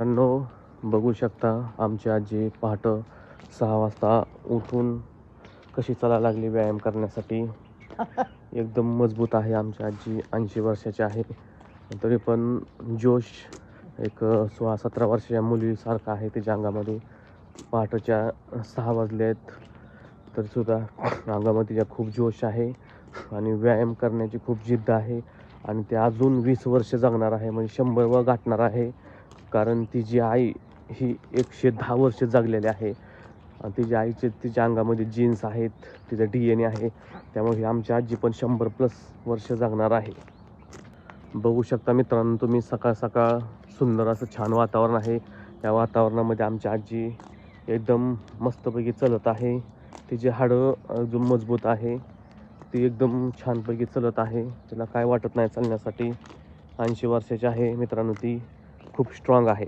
मित्रांनो, बघू शकता आमची आजी पहाटे 6 वाजता उठून कशी चालायला लागली व्यायाम करण्यासाठी. एकदम मजबूत आहे आमची आजी, 80 वर्षाची आहे. तरी पण जोश एक 16-17 वर्षाच्या मुलीसारखा आहे तिच्या अंगामध्ये. पहाटेच्या 6 वाजले आहेत तरीसुद्धा अंगामध्ये तिच्या खूप जोश आहे आणि व्यायाम करण्याची खूप जिद्द आहे आणि ते अजून 20 वर्ष जगणार आहे, म्हणजे 100 व गाठणार आहे. कारण तिची आई ही 110 वर्ष जगलेली आहे आणि तिच्या अंगामध्ये जीन्स आहेत, तिचा DNA आहे. त्यामुळे ही आमची आजी पण 100+ वर्ष जगणार आहे. बघू शकता मित्रांनो तुम्ही, सकाळ सकाळ सुंदर असं छान वातावरण आहे. या वातावरणामध्ये आमची आजी एकदम मस्तपैकी चालत आहे. तिची हाडं एकदम मजबूत आहे. ती एकदम छानपैकी चालत आहे. तिला काय वाटत नाही चालण्यासाठी. 80 वर्षाची आहे मित्रांनो, ती खूप स्ट्रॉंग आहे.